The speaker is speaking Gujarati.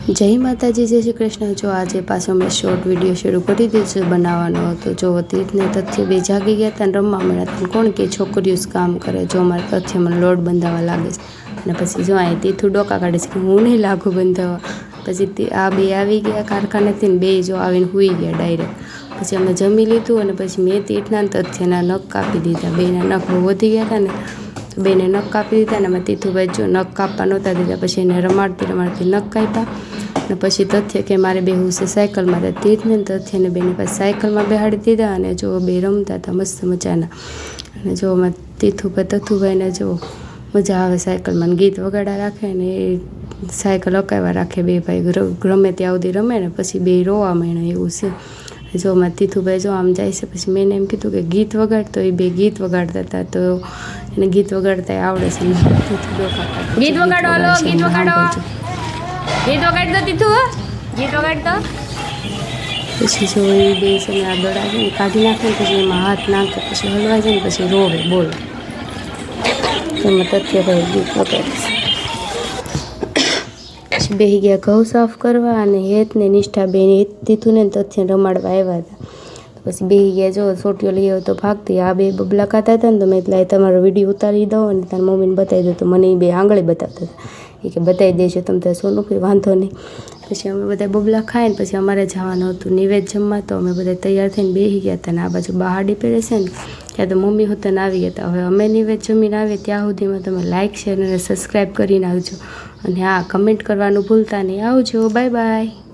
જય માતાજી, જય શ્રી કૃષ્ણ। જો આજે પાછો મેં શોર્ટ વિડીયો શરૂ કરી દીધો બનાવવાનો હતો। જો તીર્થને તથ્ય બે જાગી ગયા હતા ને રમવા મળ્યા હતા। કોણ કે છોકરીઓ જ કામ કરે। જો મારે તથ્ય મને લોટ બંધાવવા લાગે છે અને પછી જો અહીં તીથું ડોકા કાઢે છે કે હું નહીં લાગુ બંધાવવા। પછી આ બે આવી ગયા કારખાનેથી ને બે જો આવીને સૂઈ ગયા ડાયરેક્ટ। પછી અમે જમી લીધું અને પછી મેં તીર્થના તથ્યના નખ કાપી દીધા। બેના નખ બહુ વધી ગયા હતા ને બેને નખ કાપી દીધા ને એમાં તીથુભાઈ જો નખ કાપવા નહોતા દીધા। પછી એને રમાડતી નખ કાપ્યા ને પછી તથ્ય કે મારે બેહવું છે સાયકલમાં। તો તીર્થને તથ્યને બેની પાસે સાયકલમાં બેહાડી દીધા અને જો બે રમતા હતા મસ્ત મજાના। અને જો એમાં તથુભાઈને જો મજા આવે સાયકલમાં ગીત વગાડા રાખે ને એ સાયકલ અકાવવા રાખે। બે ભાઈ ગમે ત્યાં સુધી રમે ને પછી બે રોવા માંડે એવું છે। જો માં તીથુભાઈ જો આમ જાય છે પછી મેં એને એમ કીધું કે ગીત વગાડતો એ બે ગીત વગાડતા હતા તો એને ગીત વગાડતા આવડે છે। ગીત વગાડો, હાલો ગીત વગાડો, ગીત વગાડ દો તીથું, ગીત વગાડ દો। પછી જો એ બે છે ને આ દડા છે ને કાઢી નાખે ને પછી એમાં હાથ નાખે પછી હલવાઈ જાય ને પછી રોવે બોલ એમાં તથ્યભાઈ ગીત વગાડે છે। પછી બેસી ગયા ઘઉં સાફ કરવા અને હેત ને નિષ્ઠા બેન તીથું ને તથ્યને રમાડવા આવ્યા હતા। પછી બેસી ગયા જો સોટીઓ લઈ આવ્યો તો ભાગતી આ બે બબલા ખાતા હતા ને તો મેં એટલે તમારો વિડીયો ઉતારી દો અને તારી મમ્મીને બતાવી દો। તો મને એ બે આંગળી બતાવતા હતા એ કે બતાવી દેજો તમે ત્યાં સોનું કંઈ વાંધો નહીં। પછી અમે બધા બબલા ખાઈને પછી અમારે જવાનું હતું નિવેદ જમવા। તો અમે બધા તૈયાર થઈને બેસી ગયા હતા ને આ બાજુ બહાડી પહેરે છે ને ત્યાં તો મમ્મી હોતને આવી ગયા હતા। હવે અમે નિવેદ જમીને આવીએ ત્યાં સુધીમાં તમે લાઇક શેર અને સબસ્ક્રાઈબ કરી નાખજો અને હા કમેન્ટ કરવાનું ભૂલતા નહીં। આવજો, બાય બાય।